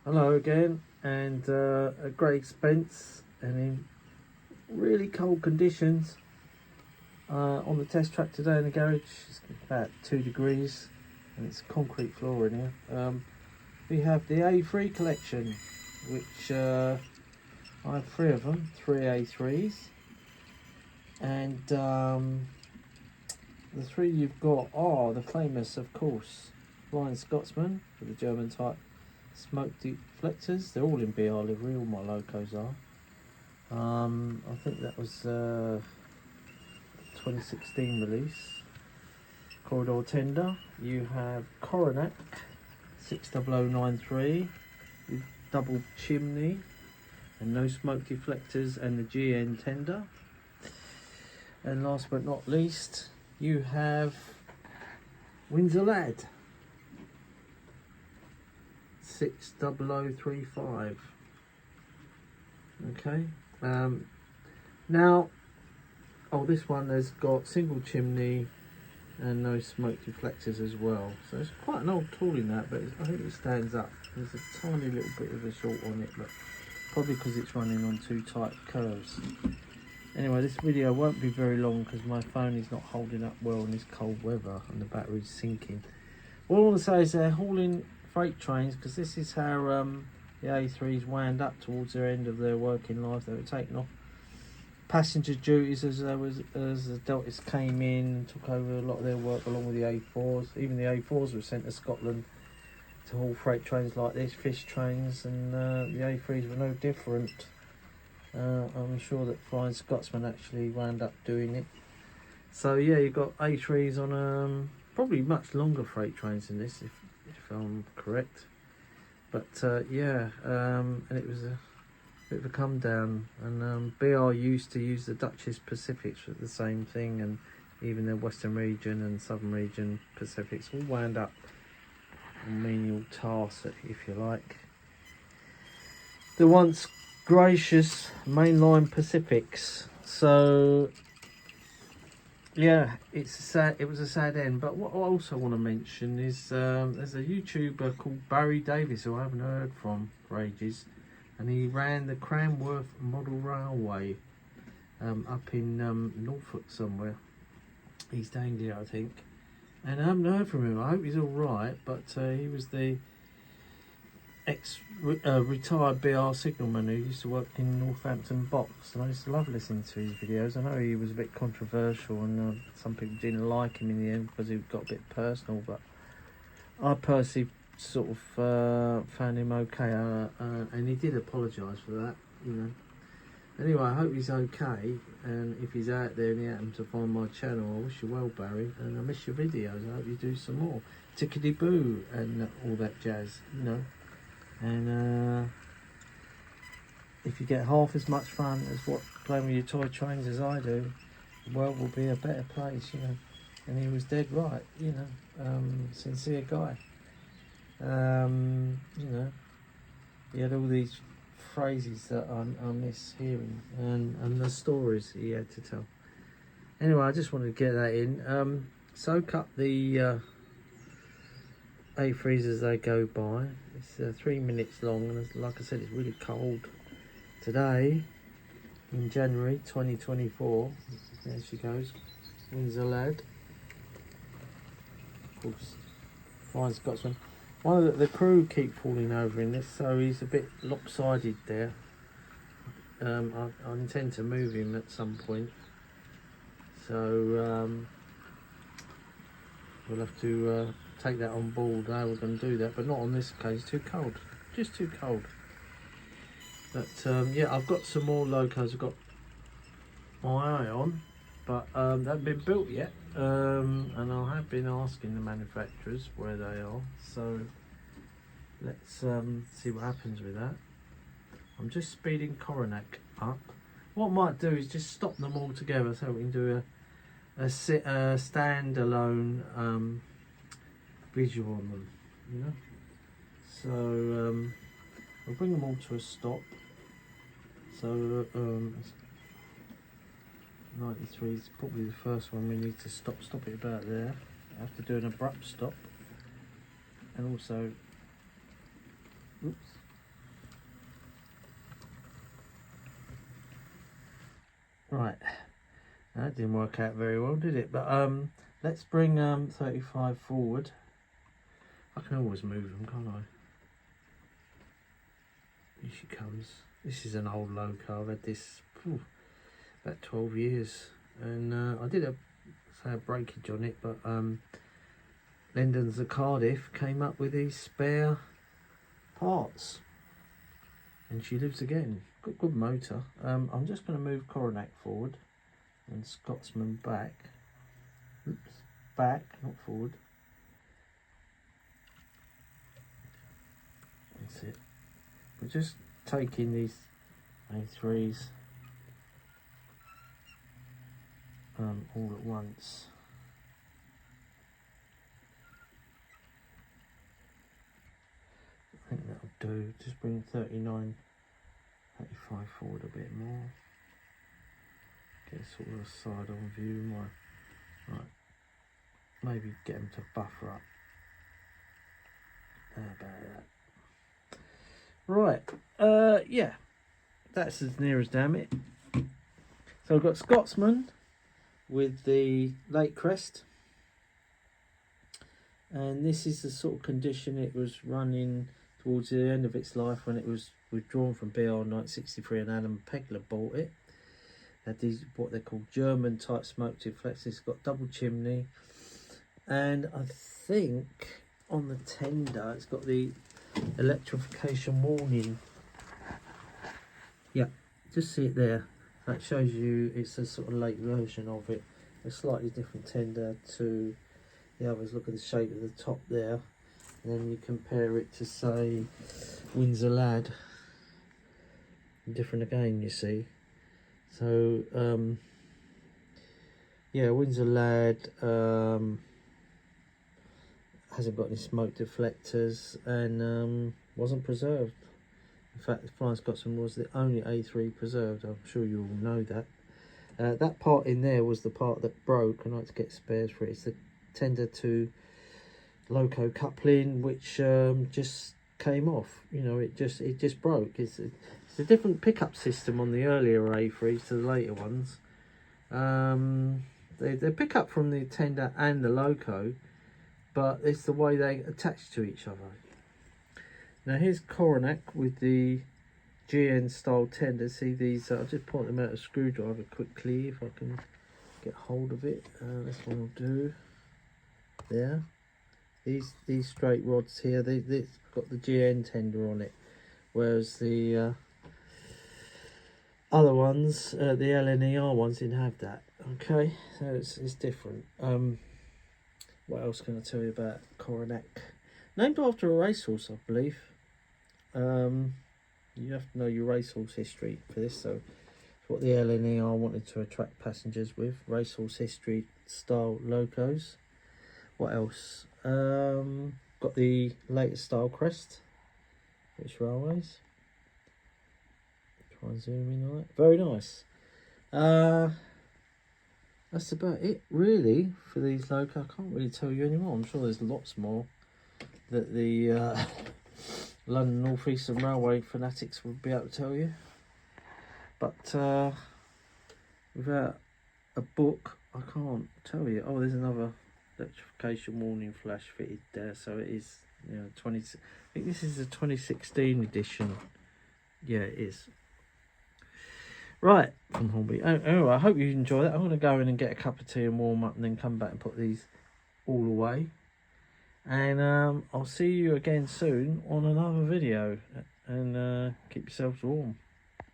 Hello again, and at great expense and in really cold conditions on the test track today in the garage. It's about 2 degrees and it's concrete floor in here. We have the A3 collection, which I have 3 of them, 3 A3s, and the 3 you've got are the famous, of course, Flying Scotsman with the German type smoke deflectors. They're all in BR livery, all my locos are. I think that was 2016 release. Corridor tender. You have Coronac 60093 with double chimney and no smoke deflectors, and the GN tender. And last but not least, you have Windsor Lad 60035. Okay. Now, this one has got single chimney and no smoke deflectors as well. So it's quite an old tool in that, but I think it stands up. There's a tiny little bit of a short on it, but probably because it's running on 2 tight curves. Anyway, this video won't be very long because my phone is not holding up well in this cold weather and the battery's sinking. All I want to say is they're hauling freight trains, because this is how the A3s wound up towards their end of their working life. They were taking off passenger duties as the Deltas came in and took over a lot of their work, along with the A4s. Even the A4s were sent to Scotland to haul freight trains like this, fish trains, and the A3s were no different. I'm sure that Flying Scotsman actually wound up doing it. So yeah, you've got A3s on probably much longer freight trains than this, if I'm correct. But yeah, and it was a bit of a come down, and BR used to use the Duchess Pacifics for the same thing, and even the Western region and Southern region Pacifics all wound up on menial tasks, if you like. The once gracious mainline Pacifics. So yeah, it was a sad end. But what I also want to mention is there's a YouTuber called Barry Davis, who I haven't heard from for ages, and he ran the Cranworth Model Railway up in Norfolk somewhere, East Anglia I think, and I haven't heard from him. I hope he's all right. But he was the retired BR signalman who used to work in Northampton Box, and I used to love listening to his videos. I know he was a bit controversial, and some people didn't like him in the end because he got a bit personal, but I personally sort of found him okay, and he did apologise for that, you know. Anyway, I hope he's okay, and if he's out there and he happened to find my channel, I wish you well, Barry, and I miss your videos. I hope you do some more tickety boo and all that jazz, you know. And if you get half as much fun as playing with your toy trains as I do, the world will be a better place, you know. And he was dead right, you know. Sincere guy. You know, he had all these phrases that I miss hearing, and the stories he had to tell. Anyway, I just wanted to get that in. Soak up the A3s as they go by. It's 3 minutes long, and like I said, it's really cold today in January 2024. There she goes, Windsor Lad, of course, Flying Scotsman. One of the crew keep falling over in this, so he's a bit lopsided there. I intend to move him at some point, so we'll have to take that on board. How we're going to do that, but not on this case. Too cold, just too cold. But yeah, I've got some more locos I've got my eye on, but they haven't been built yet, and I have been asking the manufacturers where they are, so let's see what happens with that. I'm just speeding Coronac up. What I might do is just stop them all together so we can do a standalone visual on them, you know. So we'll bring them all to a stop. So 93 is probably the first one we need to stop it about there. I have to do an abrupt stop, and also, oops, Right, that didn't work out very well, did it? But let's bring 35 forward. I can always move them, can't I? Here she comes. This is an old loco. I've had this about 12 years, and I did a breakage on it, but Lendon's of Cardiff came up with these spare parts, and she lives again. Good motor. I'm just going to move Coronac forward and Scotsman back. Oops, back, not forward. That's it. We're just taking these A3s all at once. I think that'll do. Just bring 39, 35 forward a bit more. Get sort of a side on view. Right, maybe get them to buffer up. How about that? Right, yeah, that's as near as damn it. So I've got Scotsman with the lake crest, and this is the sort of condition it was running towards the end of its life when it was withdrawn from BR 1963 and Alan Pegler bought it. Had these what they call German type smoke deflectors. It's got double chimney, and I think on the tender it's got the electrification warning. Yeah, just see it there. That shows you it's a sort of late version of it. A slightly different tender to the others. Look at the shape of the top there, and then you compare it to say Windsor Lad. Different again, you see. So yeah, Windsor Lad hasn't got any smoke deflectors and wasn't preserved. In fact, the Flying Scotsman was the only A3 preserved. I'm sure you all know that. That part in there was the part that broke, and I had to get spares for it. It's the tender to loco coupling, which just came off. You know, it just broke. It's a different pickup system on the earlier A3s to the later ones. They pick up from the tender and the loco, but it's the way they attach to each other. Now here's Coronac with the GN style tender. See these? I'll just point them out a screwdriver quickly if I can get hold of it. This one will do. There. These straight rods here. They've got the GN tender on it, whereas the other ones, the LNER ones, didn't have that. Okay, so it's different. What else can I tell you about Coronac? Named after a racehorse, I believe. You have to know your racehorse history for this. So it's what the LNER wanted to attract passengers with. Racehorse history style locos. What else? Got the latest style crest. British Railways. Try and zoom in on that. Very nice. That's about it really for these loco. I can't really tell you anymore. I'm sure there's lots more that the London North Eastern Railway fanatics would be able to tell you. But without a book, I can't tell you. Oh, there's another electrification warning flash fitted there. So it is, you know, I think this is the 2016 edition. Yeah, it is. Right, from Hornby. Anyway, I hope you enjoy that. I'm going to go in and get a cup of tea and warm up, and then come back and put these all away. And I'll see you again soon on another video. And keep yourselves warm.